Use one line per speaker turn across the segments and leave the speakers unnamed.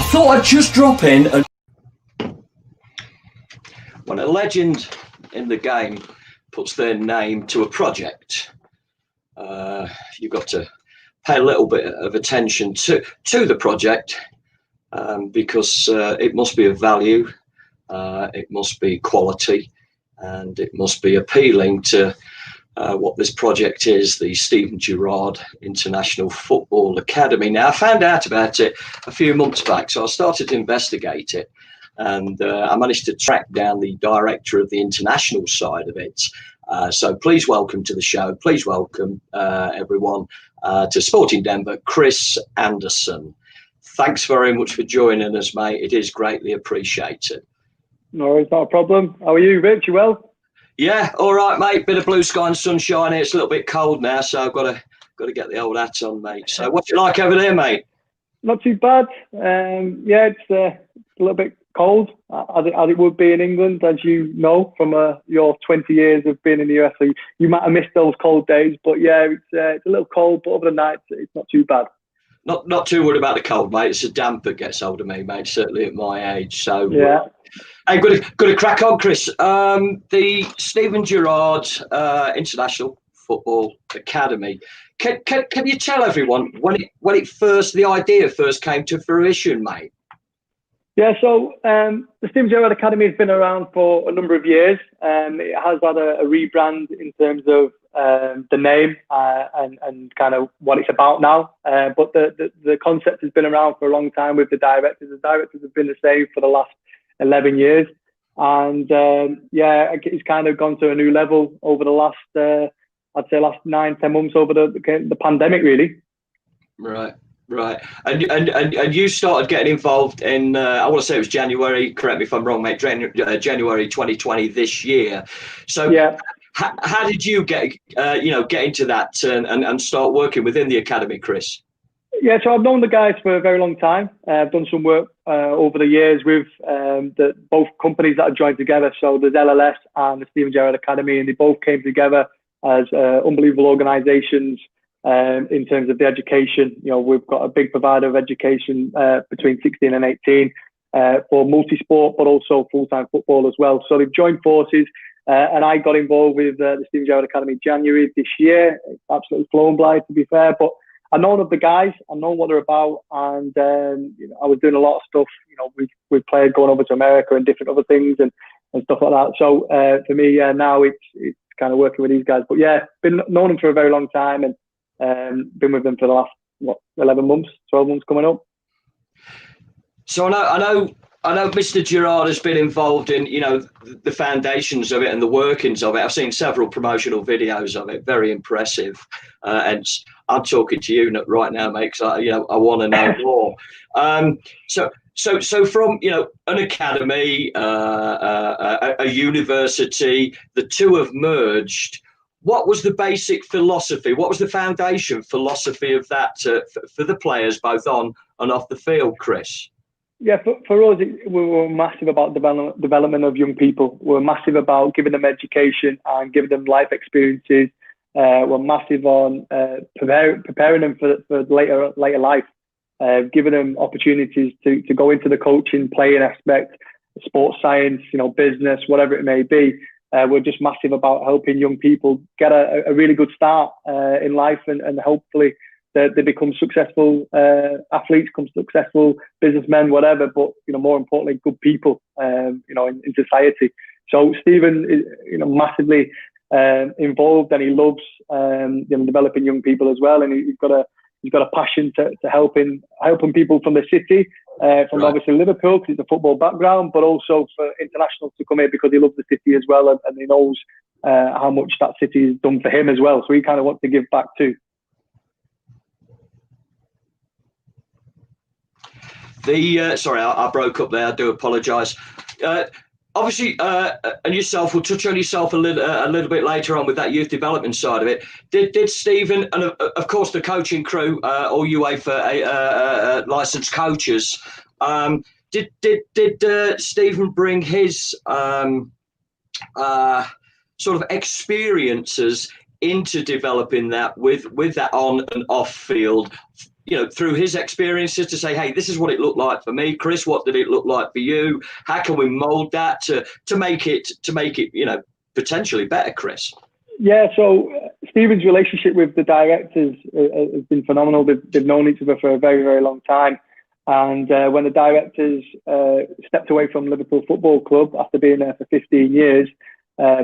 thought I'd just drop in and... When a legend in the game puts their name to a project, you've got to pay a little bit of attention to the project, because it must be of value, it must be quality, and it must be appealing to what this project is, the Steven Gerrard International Football Academy. Now, I found out about it a few months back, so I started to investigate it, and I managed to track down the director of the international side of it. So please welcome to the show, please welcome everyone to Sporting Denver, Chris Anderson. Thanks very much for joining us, mate. It is greatly appreciated.
No, it's not a problem. How are you, Rich? You well?
Yeah, all right, mate. Bit of blue sky and sunshine. It's a little bit cold now, so I've got to get the old hat on, mate. So what's it like over there, mate?
Not too bad. Yeah, it's a little bit cold, as it would be in England, as you know from your 20 years of being in the US. So you might have missed those cold days, but yeah, it's a little cold, but other than that, it's not too bad.
Not too worried about the cold, mate. It's the damp that gets hold of me, mate. Certainly at my age. So
yeah.
Hey, good to crack on, Chris. The Steven Gerrard International Football Academy. Can you tell everyone when the idea first came to fruition, mate?
Yeah, so the Steven Gerrard Academy has been around for a number of years. It has had a rebrand in terms of the name and kind of what it's about now. But the concept has been around for a long time with the directors. The directors have been the same for the last 11 years. And yeah, it's kind of gone to a new level over the last, I'd say last 9-10 months over the pandemic, really.
Right. And you started getting involved in, I want to say it was January, correct me if I'm wrong, mate, January 2020 this year. So yeah. How did you get into that and start working within the academy, Chris?
Yeah, so I've known the guys for a very long time. I've done some work over the years with both companies that have joined together. So there's LLS and the Steven Gerrard Academy, and they both came together as unbelievable organisations in terms of the education. You know, we've got a big provider of education between 16 and 18 for multi-sport, but also full-time football as well. So they've joined forces, and I got involved with the Steven Gerrard Academy January this year. It's absolutely flown by, to be fair, but I've known of the guys, I know what they're about, and I was doing a lot of stuff, with players going over to America and different other things and stuff like that. So for me, now it's kind of working with these guys. But yeah, been known them for a very long time, and been with them for the last 11 months, 12 months coming up.
So I know Mr. Gerrard has been involved in, the foundations of it and the workings of it. I've seen several promotional videos of it, very impressive. And I'm talking to you right now, mate, because I want to know more. So from an academy, a university, the two have merged. What was the basic philosophy? What was the foundation philosophy of that for the players, both on and off the field, Chris?
Yeah, for us, we were massive about development of young people. We're massive about giving them education and giving them life experiences. We're massive on preparing them for later life, giving them opportunities to go into the coaching, playing aspect, sports science, business, whatever it may be. We're just massive about helping young people get a really good start in life, and hopefully they become successful athletes, become successful businessmen, whatever. But more importantly, good people, in society. So Steven is, massively involved, and he loves developing young people as well. And he's got a passion to helping people from the city, from obviously Liverpool because it's a football background, but also for internationals to come here because he loves the city as well, and he knows how much that city has done for him as well. So he kind of wants to give back too.
Sorry, I broke up there. I do apologise. Obviously, and yourself, we'll touch on yourself a little bit later on with that youth development side of it. Did Steven, and of course the coaching crew, all UEFA licensed coaches, did Steven bring his sort of experiences into developing that with that on and off field? through his experiences to say, hey, this is what it looked like for me, Chris. What did it look like for you? How can we mould that to make it potentially better, Chris?
Yeah, so Steven's relationship with the directors has been phenomenal. They've known each other for a very, very long time. And when the directors stepped away from Liverpool Football Club after being there for 15 years,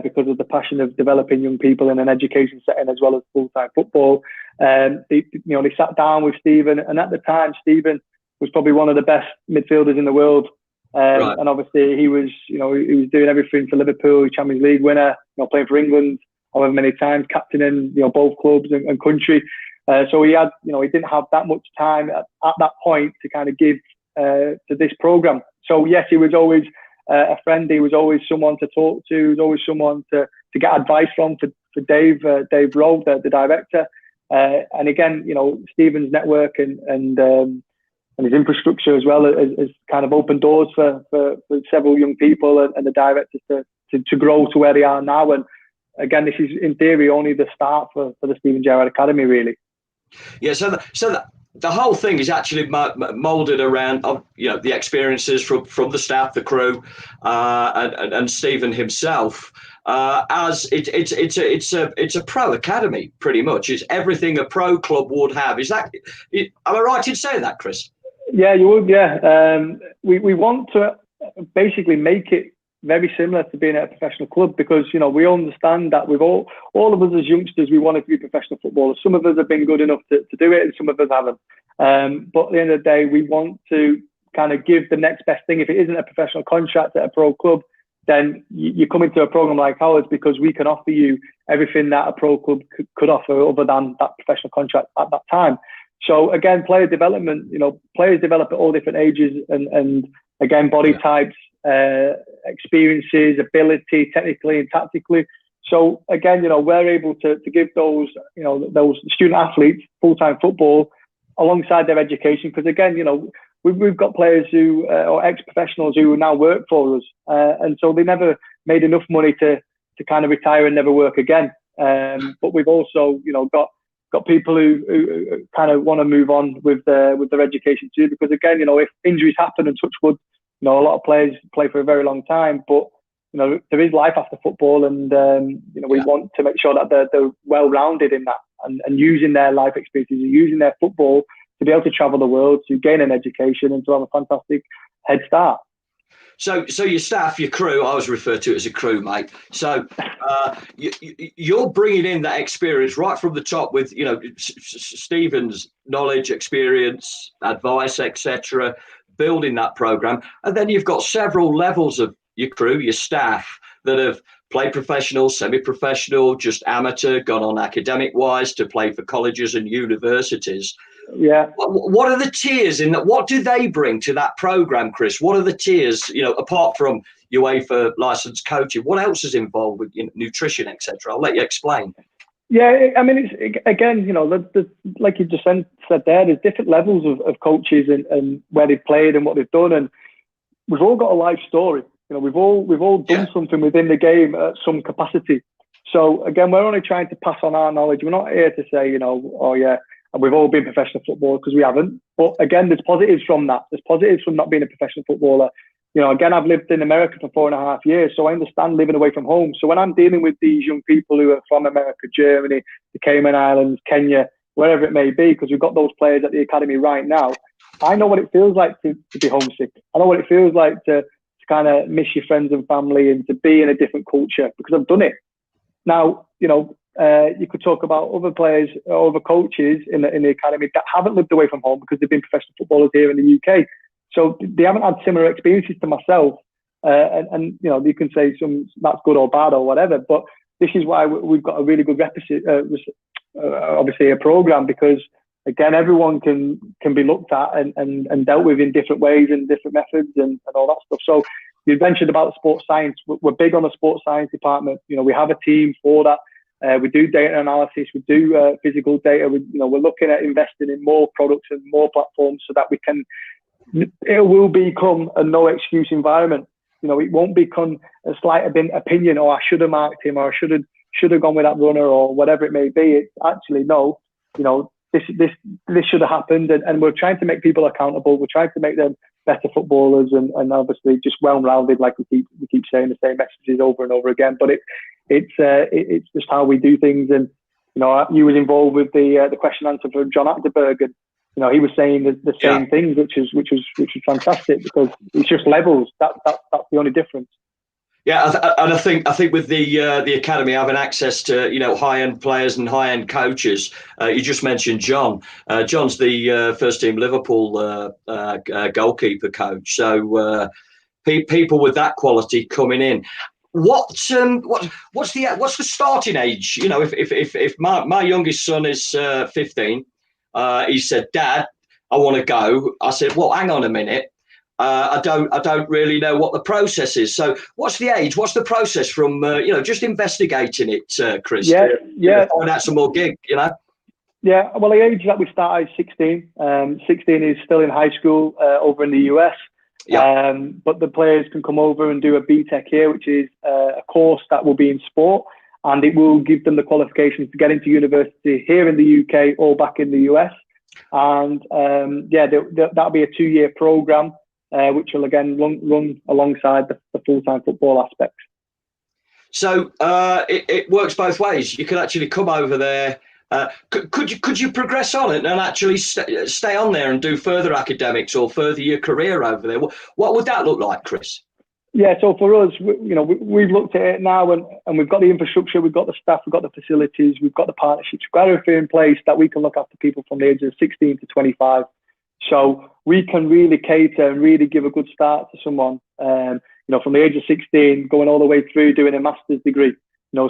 because of the passion of developing young people in an education setting as well as full-time football, they sat down with Steven. And at the time, Steven was probably one of the best midfielders in the world. Right. And obviously he was doing everything for Liverpool, Champions League winner, playing for England, however many times, captaining, both clubs and country. So he had, he didn't have that much time at that point to kind of give to this program. So yes, he was always a friend. He was always someone to talk to. He was always someone to get advice from for Dave Rowe, the director. And again, Steven's network and his infrastructure as well has kind of opened doors for several young people and the directors to grow to where they are now. And again, this is in theory only the start for the Steven Gerrard Academy, really.
Yeah, so the whole thing is actually moulded around the experiences from the staff, the crew, and Steven himself. As it's a pro academy, pretty much. It's everything a pro club would have. Am I right in saying that, Chris?
Yeah, you would. Yeah, we want to basically make it very similar to being at a professional club, because we understand that with all of us as youngsters, we wanted to be professional footballers. Some of us have been good enough to do it, and some of us haven't. But at the end of the day, we want to kind of give the next best thing. If it isn't a professional contract at a pro club, then you come into a program like ours because we can offer you everything that a pro club could offer other than that professional contract at that time. So again, player development, players develop at all different ages and again, body types, experiences, ability, technically and tactically. So again, we're able to give those student athletes full-time football alongside their education. Because again, we've got players who or ex-professionals who now work for us, and so they never made enough money to kind of retire and never work again. But we've also got people who kind of want to move on with their education too. Because again, if injuries happen and touch wood, a lot of players play for a very long time, but there is life after football, and we want to make sure that they're well-rounded in that and using their life experiences and using their football to be able to travel the world, to gain an education and to have a fantastic head start.
So your staff, your crew, I always refer to it as a crew, mate. So you're bringing in that experience right from the top with, Steven's knowledge, experience, advice, etc., building that program. And then you've got several levels of your crew, your staff, that have played professional, semi-professional, just amateur, gone on academic-wise to play for colleges and universities.
Yeah.
What are the tiers in that? What do they bring to that program, Chris? What are the tiers, apart from UEFA licensed coaching? What else is involved with nutrition, etc.? I'll let you explain.
Yeah, I mean, it's again, like you just said there, there's different levels of coaches and where they've played and what they've done, and we've all got a life story. We've all done something within the game at some capacity. So again, we're only trying to pass on our knowledge. We're not here to say, oh yeah, we've all been professional footballers, because we haven't. But again, there's positives from that. There's positives from not being a professional footballer. Again, I've lived in America for 4.5 years, so I understand living away from home. So when I'm dealing with these young people who are from America, Germany, the Cayman Islands, Kenya, wherever it may be, because we've got those players at the academy right now, I know what it feels like to be homesick. I know what it feels like to kind of miss your friends and family and to be in a different culture, because I've done it. Now, you could talk about other players or other coaches in the academy that haven't lived away from home because they've been professional footballers here in the UK. So they haven't had similar experiences to myself. And you can say that's good or bad or whatever. But this is why we've got a really good obviously a program, because again, everyone can be looked at and dealt with in different ways and different methods and all that stuff. So you mentioned about sports science. We're big on the sports science department. We have a team for that. We do data analysis. We do physical data. We're looking at investing in more products and more platforms so that it will become a no excuse environment. It won't become a slight opinion, or I should have marked him, or I should have gone with that runner, or whatever it may be. It's actually no. this should have happened, and we're trying to make people accountable. We're trying to make them better footballers, and obviously just well-rounded, like we keep saying the same messages over and over again. But it's just how we do things. And you was involved with the question answer from John Atterberg, and he was saying the same things, which was fantastic, because it's just levels. That's the only difference.
Yeah, and I think with the academy having access to high-end players and high-end coaches, you just mentioned John. John's the first team Liverpool goalkeeper coach. So people with that quality coming in. What's the starting age? If my youngest son is 15, he said, "Dad, I want to go." I said, "Well, hang on a minute. I don't really know what the process is." So what's the age? What's the process from, just investigating it, Chris?
Yeah.
Find out some more gig,
Yeah, well, the age that we start is 16. 16 is still in high school over in the US.
Yeah.
But the players can come over and do a BTEC here, which is a course that will be in sport, and it will give them the qualifications to get into university here in the UK or back in the US. And that'll be a 2-year program, which will again run alongside the full-time football aspects. So
it works both ways. You can actually come over there. Could you progress on it and actually stay on there and do further academics or further your career over there? What would that look like, Chris?
Yeah, so for us, we've looked at it now, and we've got the infrastructure, we've got the staff, we've got the facilities, we've got the partnerships, we've got everything in place that we can look after people from the age of 16 to 25. So we can really cater and really give a good start to someone, from the age of 16, going all the way through doing a master's degree,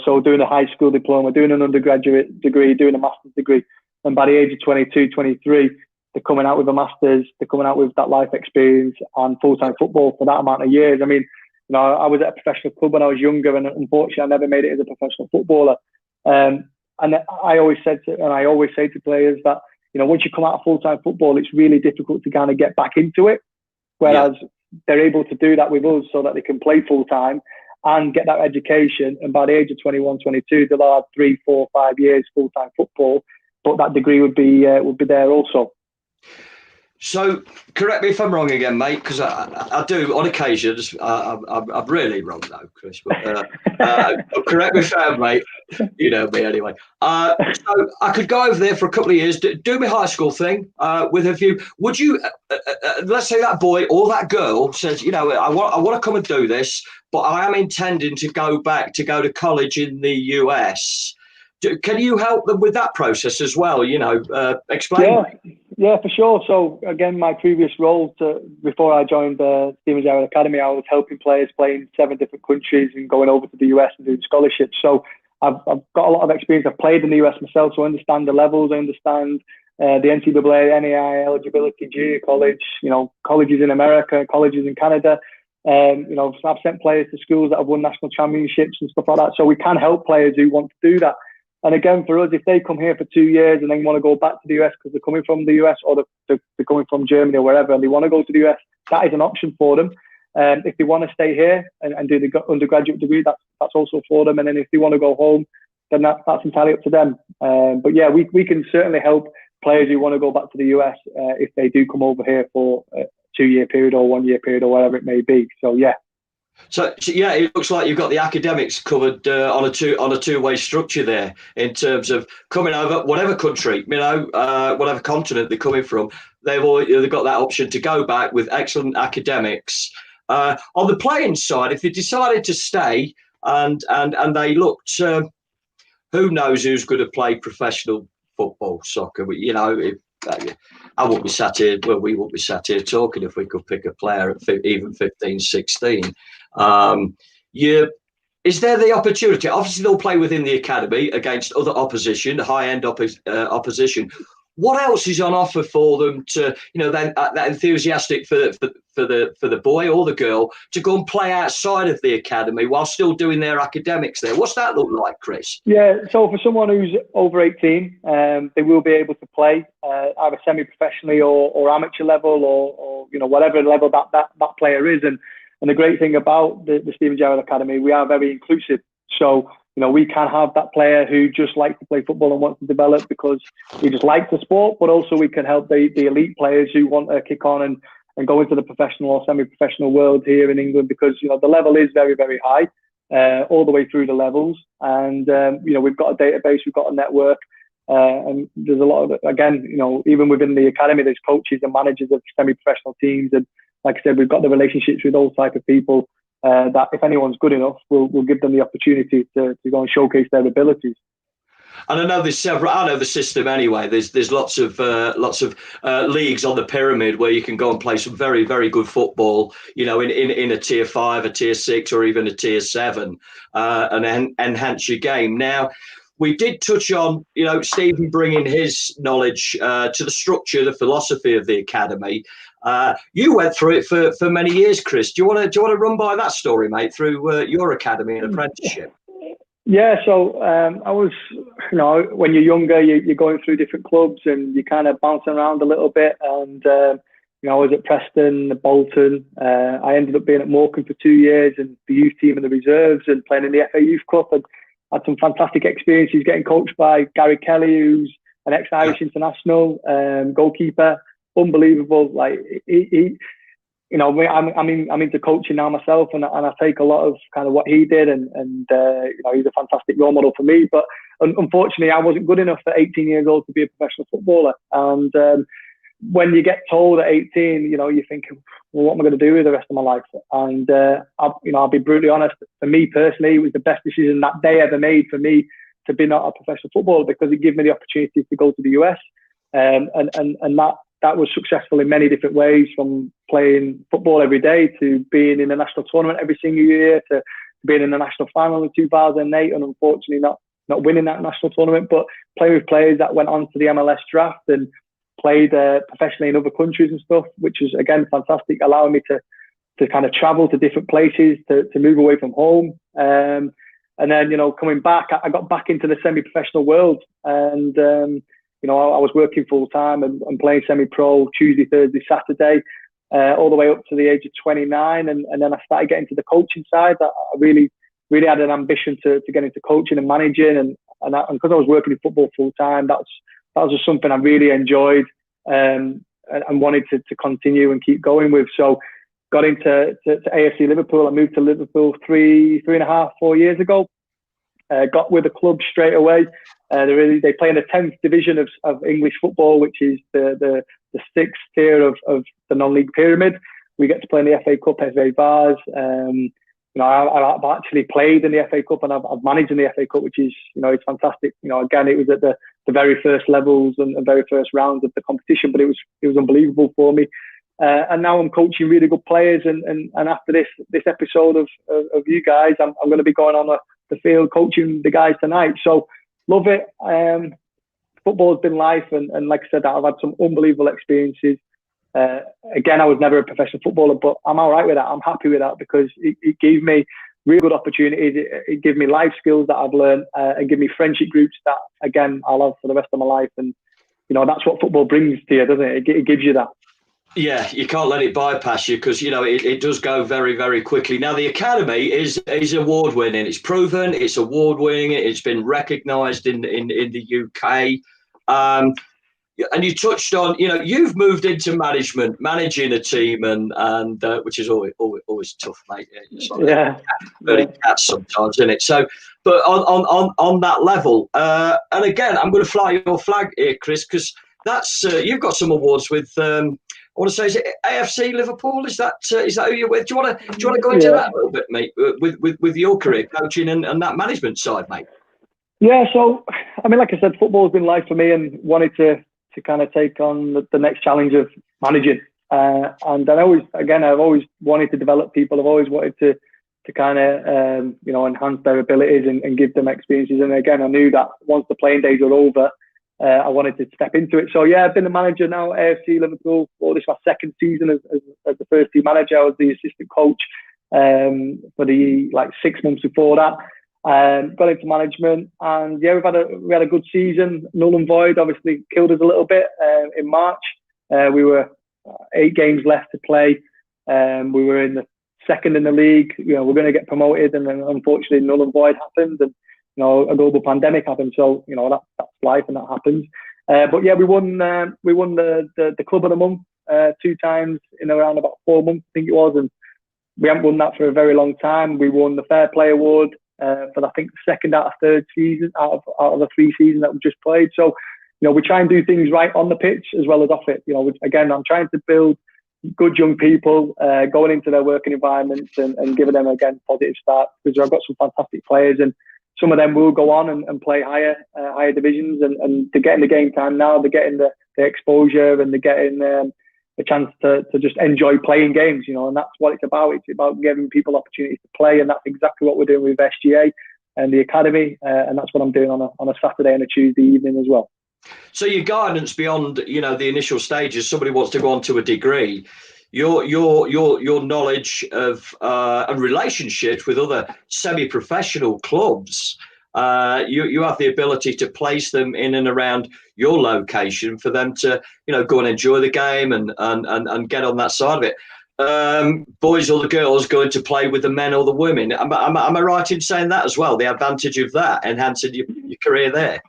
so doing a high school diploma, doing an undergraduate degree, doing a master's degree. And by the age of 22, 23, they're coming out with a master's, they're coming out with that life experience and full-time football for that amount of years. I mean, I was at a professional club when I was younger, and unfortunately I never made it as a professional footballer. And I always say to players that, once you come out of full-time football, it's really difficult to kind of get back into it. Whereas they're able to do that with us so that they can play full-time and get that education. And by the age of 21, 22, they'll have 3, 4, 5 years full-time football, but that degree would be there also.
So correct me if I'm wrong again, mate, because I do on occasions. I'm really wrong though, Chris. But correct me if I'm, mate. You know me anyway. So I could go over there for a couple of years, do my high school thing with a view. Would you? Let's say that boy or that girl says, I want to come and do this, but I am intending to go to college in the US. Can you help them with that process as well? Explain.
Yeah, for sure. So again, my previous role before I joined the Steven Gerrard Academy, I was helping players play in 7 different countries and going over to the US and doing scholarships. So I've got a lot of experience. I've played in the US myself, so I understand the levels. I understand the NCAA, NAI eligibility, junior college, colleges in America, colleges in Canada. I've sent players to schools that have won national championships and stuff like that. So we can help players who want to do that. And again, for us, if they come here for 2 years and then want to go back to the US because they're coming from the US or they're coming from Germany or wherever, and they want to go to the US, that is an option for them. If they want to stay here and do the undergraduate degree, that's also for them. And then if they want to go home, then that's entirely up to them. But yeah, we can certainly help players who want to go back to the US if they do come over here for a 2-year period or 1-year period or whatever it may be. So yeah.
So yeah, it looks like you've got the academics covered on a two-way structure there in terms of coming over, whatever country, whatever continent they're coming from, they've got that option to go back with excellent academics. On the playing side, if they decided to stay and they looked, who knows who's going to play professional football, soccer? I wouldn't be sat here. Well, we wouldn't be sat here talking if we could pick a player at even 15, 16. Is there the opportunity? Obviously, they'll play within the academy against other opposition, high-end opposition. What else is on offer for them to, that enthusiastic for the boy or the girl to go and play outside of the academy while still doing their academics there? What's that look like, Chris?
Yeah, so for someone who's over 18, they will be able to play either semi-professionally or amateur level or whatever level that player is. And the great thing about the Steven Gerrard Academy, we are very inclusive. So we can have that player who just likes to play football and wants to develop because he just likes the sport, but also we can help the elite players who want to kick on and go into the professional or semi-professional world here in England, because the level is very, very high all the way through the levels. And we've got a database, we've got a network, and there's a lot of, again, even within the academy, there's coaches and managers of semi-professional teams, and like I said, we've got the relationships with those type of people that if anyone's good enough, we'll give them the opportunity to go and showcase their abilities.
And I know there's several. I know the system anyway. There's lots of leagues on the pyramid where you can go and play some very, very good football. In a tier 5, a tier 6, or even a tier 7, and enhance your game. Now, we did touch on Stephen bringing his knowledge to the structure, the philosophy of the academy. You went through it for many years, Chris. Do you want to run by that story, mate, through your academy and apprenticeship?
Yeah, so I was, when you're younger, you're going through different clubs and you're kind of bouncing around a little bit. And, I was at Preston, Bolton. I ended up being at Morecambe for 2 years and the youth team and the reserves and playing in the FA Youth Cup. And had some fantastic experiences getting coached by Gary Kelly, who's an ex-Irish international goalkeeper. Unbelievable. Like, I'm into coaching now myself, and I take a lot of kind of what he did, and he's a fantastic role model for me. But unfortunately, I wasn't good enough at 18 years old to be a professional footballer. And when you get told at 18, you think, well, what am I going to do with the rest of my life? And I'll be brutally honest. For me personally, it was the best decision that day ever made for me to be not a professional footballer, because it gave me the opportunity to go to the US, and that was successful in many different ways, from playing football every day to being in a national tournament every single year to being in the national final in 2008 and unfortunately not winning that national tournament, but playing with players that went on to the MLS draft and played professionally in other countries and stuff, which was, again, fantastic, allowing me to kind of travel to different places, to move away from home. And then, coming back, I got back into the semi-professional world, and I was working full time and playing semi-pro Tuesday, Thursday, Saturday, all the way up to the age of 29. And then I started getting to the coaching side. I really, really had an ambition to get into coaching and managing. And because I was working in football full time, that was just something I really enjoyed and wanted to continue and keep going with. So got into AFC Liverpool. I moved to Liverpool 3.5, 4 years ago. Got with the club straight away. They play in the 10th division of English football, which is the 6th tier of the non-league pyramid. We get to play in the FA Cup, FA Vars. I've actually played in the FA Cup, and I've managed in the FA Cup, which is, it's fantastic. Again, it was at the very first levels and very first rounds of the competition, but it was unbelievable for me. And now I'm coaching really good players, and after this episode of you guys, I'm going to be going on the field coaching the guys tonight. So love it. Football's been life, and like I said, I've had some unbelievable experiences. Again, I was never a professional footballer, but I'm all right with that. I'm happy with that, because it gave me really good opportunities. It gave me life skills that I've learned, and give me friendship groups that, again, I'll have for the rest of my life. And that's what football brings to you, doesn't it? It gives you that.
Yeah, you can't let it bypass you, because it does go very, very quickly. Now, the academy is award winning. It's proven. It's award winning. It's been recognised in the UK. And you touched on, you've moved into managing a team, and which is always tough, mate. It's like herding cats sometimes, isn't it? So, but on that level, and again, I'm going to fly your flag here, Chris, because that's you've got some awards with. I want to say, is it AFC Liverpool? Is that who you're with? Do you want to go into that a little bit, mate, with your career coaching and that management side, mate? Yeah.
So, I mean, like I said, football's been life for me, and wanted to kind of take on the next challenge of managing. And I've always wanted to develop people. I've always wanted to kind of enhance their abilities and give them experiences. And again, I knew that once the playing days were over, I wanted to step into it. So yeah, I've been the manager now at AFC Liverpool. This is my second season as the first team manager. I was the assistant coach for the 6 months before that. Got into management, and yeah, we had a good season. Null and void obviously killed us a little bit in March. We were 8 games left to play. We were in the second in the league. We're going to get promoted, and then unfortunately null and void happened, and a global pandemic happened. So that's life and that happens. But yeah, we won the club of the month 2 times in around about 4 months, I think it was, and we haven't won that for a very long time. We won the Fair Play Award for I think the second out of third season out of the 3 seasons that we've just played. So we try and do things right on the pitch as well as off it. Again, I'm trying to build good young people going into their working environments and giving them again positive start, because I've got some fantastic players and some of them will go on and play higher divisions, and they're getting the game time now. They're getting the exposure, and they're getting a chance to just enjoy playing games, and that's what it's about. It's about giving people opportunities to play, and that's exactly what we're doing with SGA and the academy, and that's what I'm doing on a Saturday and a Tuesday evening as well.
So your guidance beyond the initial stages, somebody wants to go on to a degree, your knowledge of and relationships with other semi-professional clubs, you have the ability to place them in and around your location for them to go and enjoy the game and get on that side of it. Boys or the girls going to play with the men or the women. Am I right in saying that as well? The advantage of that enhancing your career there.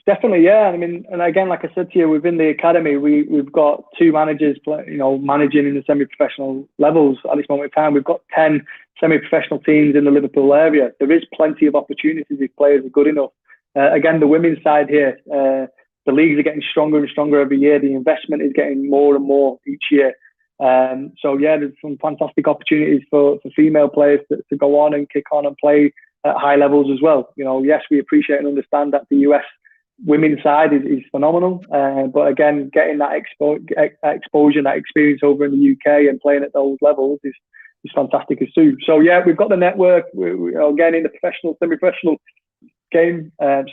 Definitely, yeah. I mean, and again, like I said to you, within the academy, we've got 2 managers, managing in the semi-professional levels at this moment in time. We've got 10 semi-professional teams in the Liverpool area. There is plenty of opportunities if players are good enough. Again, the women's side here, the leagues are getting stronger and stronger every year. The investment is getting more and more each year. So yeah, there's some fantastic opportunities for female players to go on and kick on and play at high levels as well. Yes, we appreciate and understand that the US women's side is phenomenal, but again, getting that exposure, that experience over in the UK and playing at those levels is fantastic as too. So yeah, we've got the network. We're again in the professional, semi-professional game. And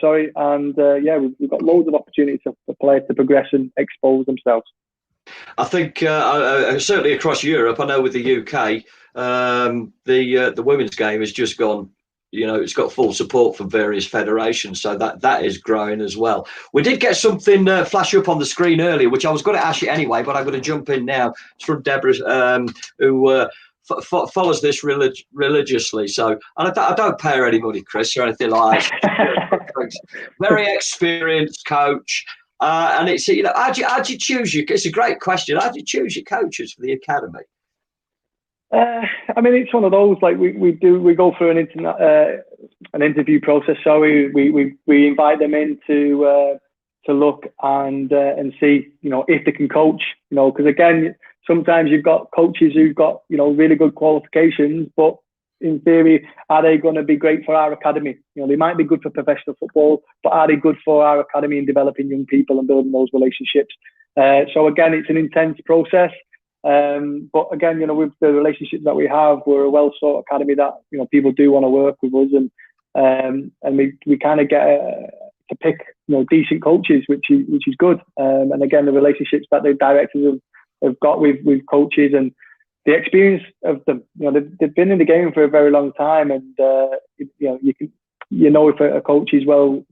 yeah, we've got loads of opportunities for players to progress and expose themselves.
I think certainly across Europe, I know with the UK, the women's game has just gone. It's got full support from various federations, so that is growing as well. We did get something flash up on the screen earlier, which I was going to ask you anyway, but I'm going to jump in now. It's from Deborah, who follows this religiously. So, and I don't pay her any money, Chris, or anything like that. Very experienced coach. And it's, how'd you choose it's a great question. How'd you choose your coaches for the academy?
I mean, it's one of those, like we go through an interview process. So we invite them in to look and see, if they can coach, because again, sometimes you've got coaches who've got, really good qualifications, but in theory, are they going to be great for our academy? They might be good for professional football, but are they good for our academy in developing young people and building those relationships? So again, it's an intense process. But again, with the relationships that we have, we're a well-sought academy that, people do want to work with us, and we kind of get to pick, decent coaches, which is good. And again, the relationships that the directors have got with coaches and the experience of them, they've been in the game for a very long time, and if a coach is well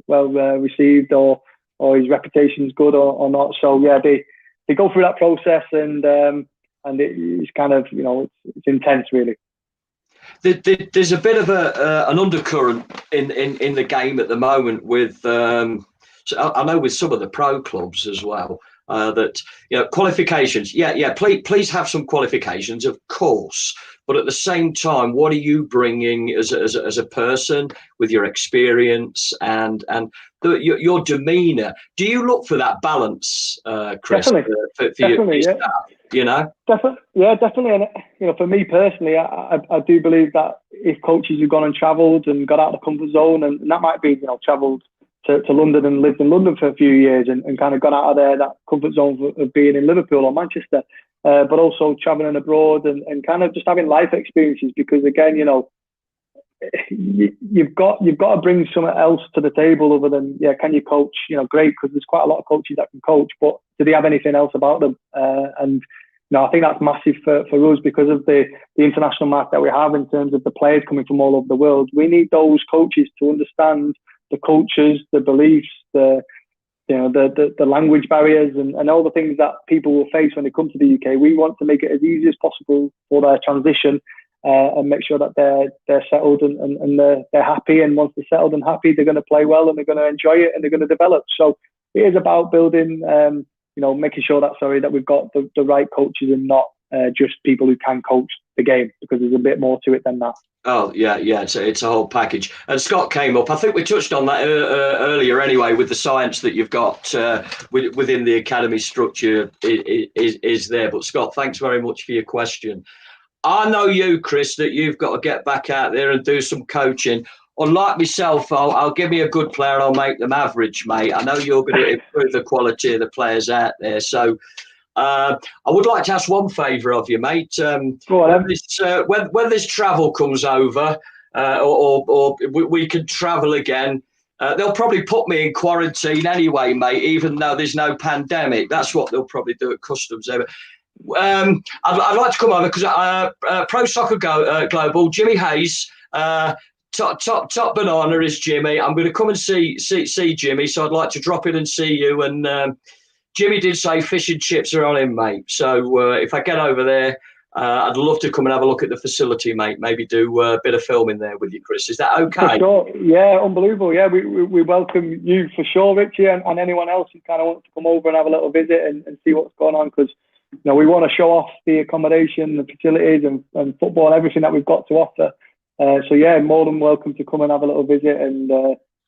received or his reputation is good or not. So yeah, they go through that process, and it's kind of, it's intense, really.
There's a bit of an undercurrent in the game at the moment with, so I know with some of the pro clubs as well, that qualifications. Yeah. Please have some qualifications, of course, but at the same time, what are you bringing as a person with your experience and your demeanour? Do you look for that balance, Chris?
Definitely.
For
Definitely,
your
yeah.
staff,
Definitely. And for me personally, I do believe that if coaches have gone and travelled and got out of the comfort zone, and that might be, travelled to London and lived in London for a few years and kind of gone out of that comfort zone of being in Liverpool or Manchester, but also travelling abroad and kind of just having life experiences, because again, you've got to bring something else to the table other than, can you coach? Great, because there's quite a lot of coaches that can coach, but do they have anything else about them? And I think that's massive for us, because of the international market that we have in terms of the players coming from all over the world. We need those coaches to understand the cultures, the beliefs, the language barriers, and all the things that people will face when they come to the UK. We want to make it as easy as possible for their transition, and make sure that they're settled and they're happy. And once they're settled and happy, they're going to play well and they're going to enjoy it and they're going to develop. So it is about building, making sure that we've got the right coaches and not just people who can coach the game, because there's a bit more to it than that.
Oh, yeah. It's a whole package. And Scott came up. I think we touched on that earlier anyway, with the science that you've got within the academy structure is there. But Scott, thanks very much for your question. I know you, Chris, that you've got to get back out there and do some coaching. Unlike myself, I'll give me a good player and I'll make them average, mate. I know you're going to improve the quality of the players out there. So I would like to ask one favour of you, mate. When this travel comes over, or we can travel again, they'll probably put me in quarantine anyway, mate, even though there's no pandemic. That's what they'll probably do at customs. I'd like to come over because Pro Soccer Global, Jimmy Hayes, top banana is Jimmy. I'm going to come and see Jimmy, so I'd like to drop in and see you. And Jimmy did say fish and chips are on him, mate. So if I get over there, I'd love to come and have a look at the facility, mate. Maybe do a bit of filming there with you, Chris. Is that okay?
For sure. Yeah, unbelievable. Yeah, we welcome you for sure, Richie, and anyone else who kind of wants to come over and have a little visit and see what's going on, because we want to show off the accommodation, the facilities, and football, and everything that we've got to offer. So yeah, more than welcome to come and have a little visit, and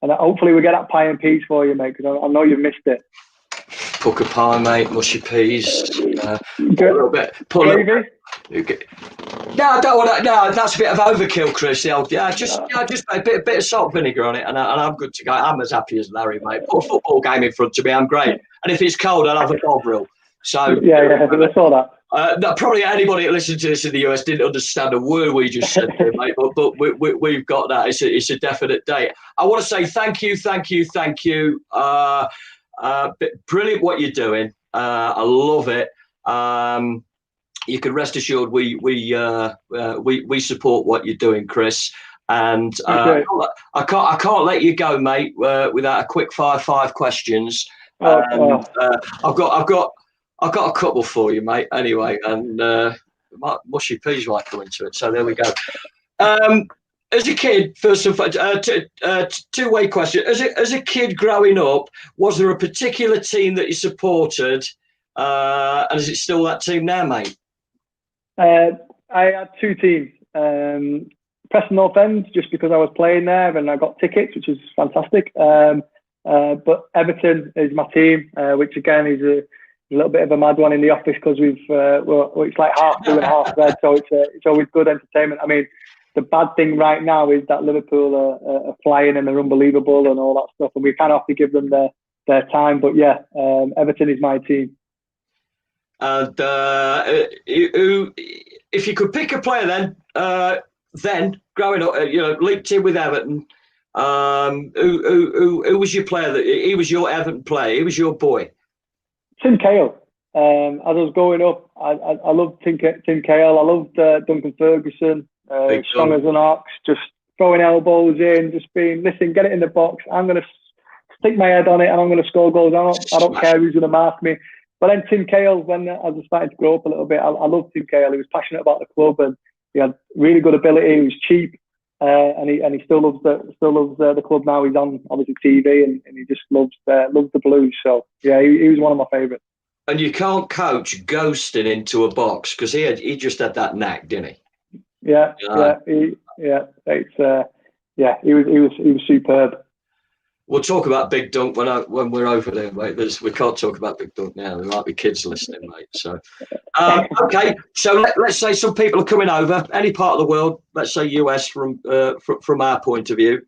hopefully we get that pie and peas for you, mate, because I know you've missed it.
Pucker pie, mate, mushy peas. Put a little bit. No, I don't want that. No, that's a bit of overkill, Chris. Just a bit of salt and vinegar on it, and I'm good to go. I'm as happy as Larry, mate. Put a football game in front of me, I'm great. And if it's cold, I'll have a Bovril. So
yeah, I saw that.
No, probably anybody that listened to this in the US didn't understand a word we just said there, mate. But we've got that. It's a definite date. I want to say thank you. Brilliant what you're doing. I love it. You can rest assured we support what you're doing, Chris. And I can't let you go, mate, without a quick fire 5 questions. I've got a couple for you, mate. Anyway, and mushy peas might come into it. So there we go. As a kid, first of all, two-way question. As a kid growing up, was there a particular team that you supported, and is it still that team now, mate?
I had 2 teams. Preston North End, just because I was playing there and I got tickets, which is fantastic. But Everton is my team, which again is a little bit of a mad one in the office, because it's like half blue and half red, so it's always good entertainment. I mean, the bad thing right now is that Liverpool are flying and they're unbelievable and all that stuff, and we kind of have to give them their time. But yeah, Everton is my team.
And if you could pick a player then growing up, linked in with Everton, who was your player? He was your Everton player. He was your boy.
Tim Cahill. As I was growing up, I loved Tim Cahill. I loved Duncan Ferguson, strong as an ox, just throwing elbows in, just being, listen, get it in the box. I'm going to stick my head on it and I'm going to score goals. I don't care who's going to mark me. But then Tim Cahill, as I was starting to grow up a little bit, I loved Tim Cahill. He was passionate about the club and he had really good ability. He was cheap, and he still loves the club now. He's on obviously TV and he just loves the Blues. So yeah, he was one of my favourites.
And you can't coach ghosting into a box, because he just had that knack, didn't he?
Yeah. He was superb.
We'll talk about Big Dunk when we're over there, mate. We can't talk about Big Dunk now. There might be kids listening, mate. So, okay. So let's say some people are coming over, any part of the world. Let's say US from our point of view,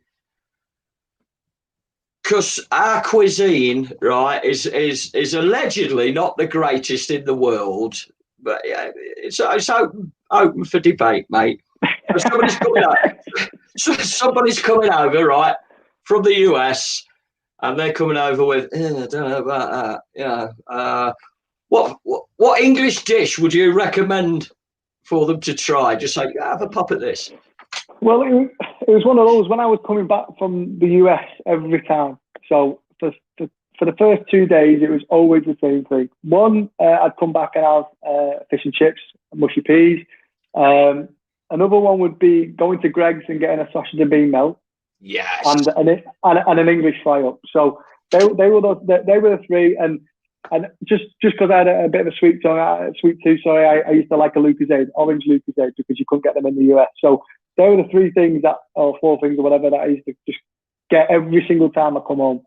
because our cuisine, right, is allegedly not the greatest in the world, but yeah, it's open for debate, mate. Somebody's coming over, right, from the US, and they're coming over with, I don't know about that. What English dish would you recommend for them to try? Just say, have a pop at this.
Well, it was one of those when I was coming back from the US every time. So for the first 2 days, it was always the same thing. One, I'd come back and have fish and chips, mushy peas. Another one would be going to Greg's and getting a sausage and bean melt.
Yes.
And an English fry up. So they were the three. And just because I had a bit of a sweet tooth, sorry, I used to like a Lucozade, orange Lucozade, because you couldn't get them in the US. So they were the three things or four things or whatever, that I used to just get every single time I come home.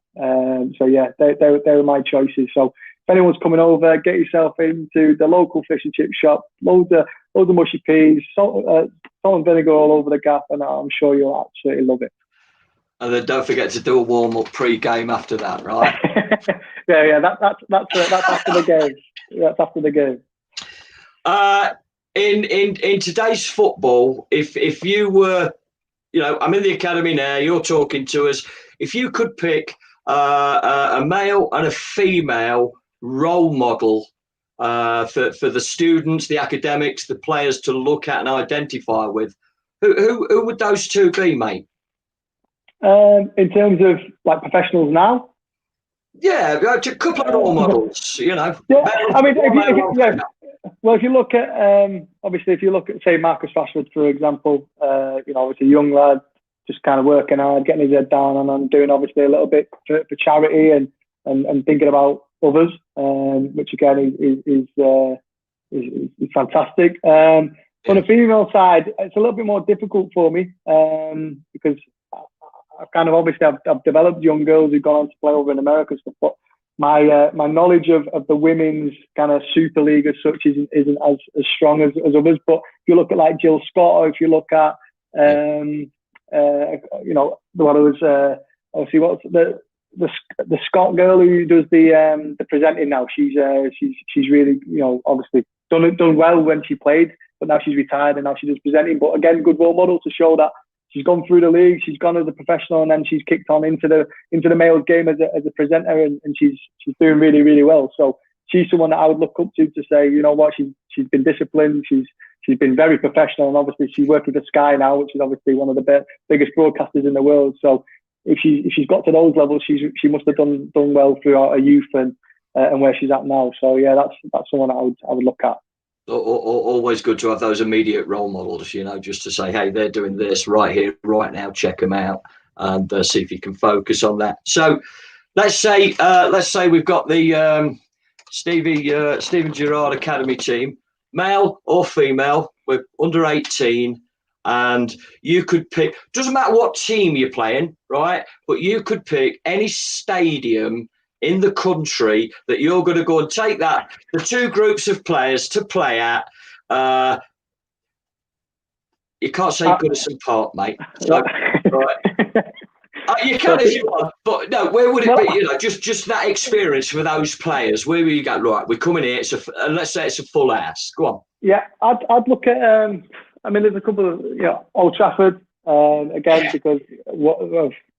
So yeah, they were my choices. So if anyone's coming over, get yourself into the local fish and chip shop. Loads of mushy peas, salt and vinegar all over the gaff, and I'm sure you'll absolutely love it.
And then don't forget to do a warm-up pre-game after that, right?
yeah. That's after the game. That's after the game.
In today's football, if you were, I'm in the academy now. You're talking to us. If you could pick a male and a female role model for the students, the academics, the players to look at and identify with, who would those two be, mate?
In terms of like professionals now?
Yeah, a couple of role models,
Yeah, I mean, if you look at, obviously, if you look at, say, Marcus Rashford, for example, obviously a young lad, just kind of working hard, getting his head down, and doing obviously a little bit for charity and thinking about others, which again is fantastic. On the female side, it's a little bit more difficult for me because I've kind of obviously I've developed young girls who've gone on to play over in America and stuff, but my knowledge of the women's kind of super league as such isn't as strong as others. But if you look at like Jill Scott, or if you look at what was obviously what's the Scott girl who does the presenting now, she's really obviously done well when she played, but now she's retired and now she does presenting. But again, good role model to show that she's gone through the league, she's gone as a professional, and then she's kicked on into the male game as a presenter, and she's doing really, really well. So she's someone that I would look up to say, you know what, she's been disciplined, she's been very professional, and obviously she's working for Sky now, which is obviously one of the biggest broadcasters in the world. So if she's got to those levels, she must have done well throughout her youth and where she's at now. So yeah, that's someone I would look at.
Always good to have those immediate role models, just to say, hey, they're doing this right here, right now, check them out, and see if you can focus on that. So let's say we've got the Steven Gerrard Academy team, male or female, we're under 18, and you could pick, doesn't matter what team you're playing, right? But you could pick any stadium in the country that you're going to go and take the two groups of players to play at. You can't say Goodison Park, mate. So, right. You can if you want, but no, where would it be? Just that experience for those players. Where will you go? Right, we're coming here. Let's say it's a full house. Go on.
Yeah, I'd look at. There's a couple of Old Trafford again, because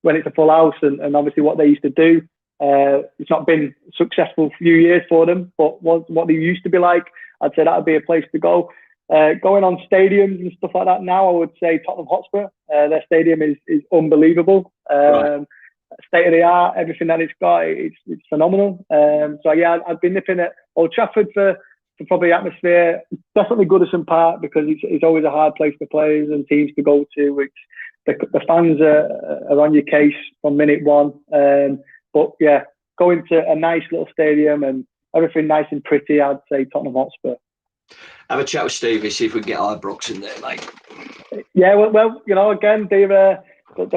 when it's a full house and obviously what they used to do. It's not been successful few years for them, but what they used to be like, I'd say that would be a place to go. Going on stadiums and stuff like that now, I would say Tottenham Hotspur. Their stadium is unbelievable.
Right.
State of the art, everything that it's got, it's phenomenal. So yeah, I've been nipping at Old Trafford for probably atmosphere. Definitely Goodison Park, because it's always a hard place for players and teams to go to, which the fans are on your case from minute one. But yeah, going to a nice little stadium and everything nice and pretty, I'd say Tottenham Hotspur.
Have a chat with Stevie, see if we can get Ibrox in there, mate.
Yeah, well, again, they're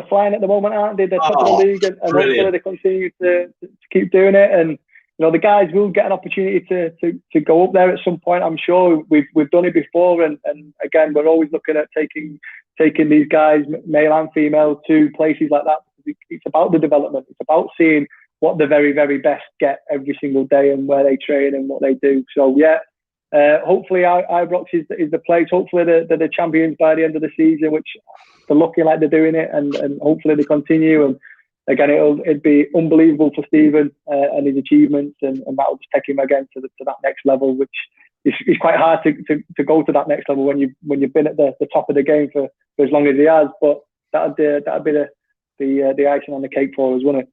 flying at the moment, aren't they? They're top of the league, and hopefully they continue to keep doing it. And the guys will get an opportunity to go up there at some point. I'm sure we've done it before, and again, we're always looking at taking these guys, male and female, to places like that. It's about the development. It's about seeing what the very, very best get every single day and where they train and what they do. So yeah, hopefully Ibrox is the place. Hopefully they're the champions by the end of the season, which they're looking like they're doing it, and hopefully they continue. And again, it'd be unbelievable for Steven and his achievements, and that will just take him again to that next level, which is quite hard to go to that next level when you've been at the top of the game for as long as he has. But that'd be the icing on the cake for us, wouldn't it?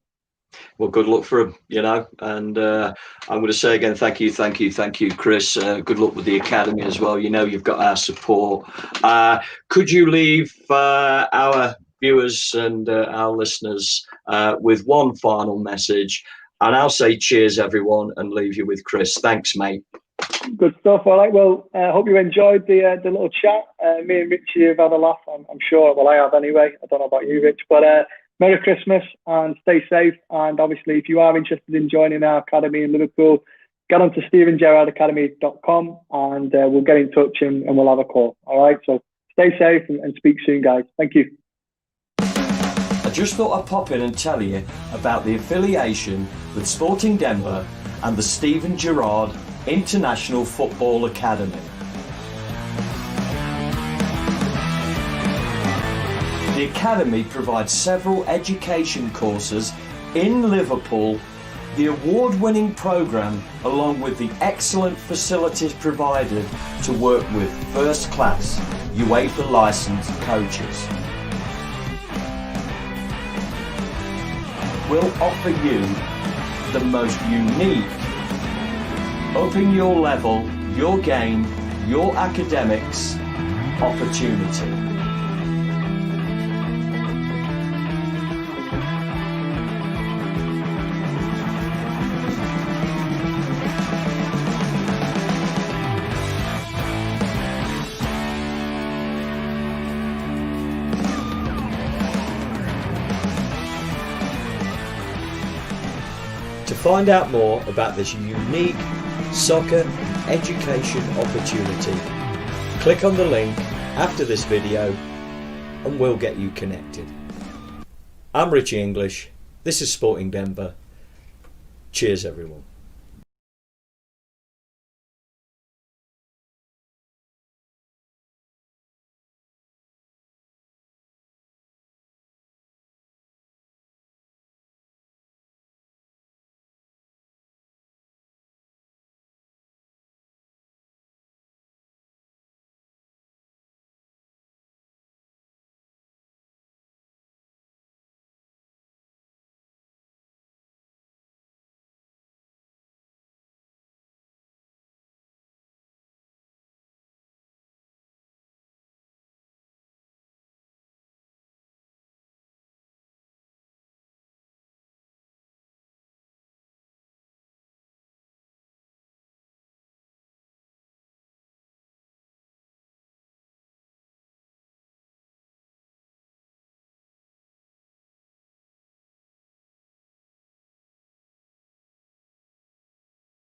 Well, good luck for him, and I'm going to say again, thank you, Chris. Good luck with the academy as well. You've got our support. Could you leave our viewers and our listeners with one final message? And I'll say cheers, everyone, and leave you with Chris. Thanks, mate.
Good stuff. All right. Well, I hope you enjoyed the little chat. Me and Richie have had a laugh. I'm sure. Well, I have anyway. I don't know about you, Rich, but Merry Christmas and stay safe. And obviously, if you are interested in joining our academy in Liverpool, get on to StevenGerrardAcademy.com and we'll get in touch and we'll have a call. All right. So stay safe and speak soon, guys. Thank you.
I just thought I'd pop in and tell you about the affiliation with Sporting Denver and the Steven Gerrard International Football Academy. The Academy provides several education courses in Liverpool, the award-winning programme, along with the excellent facilities provided to work with first-class UEFA licensed coaches. Will offer you the most unique, upping your level, your game, your academics opportunity. To find out more about this unique soccer education opportunity, click on the link after this video and we'll get you connected. I'm Richie English, this is Sporting Denver. Cheers everyone.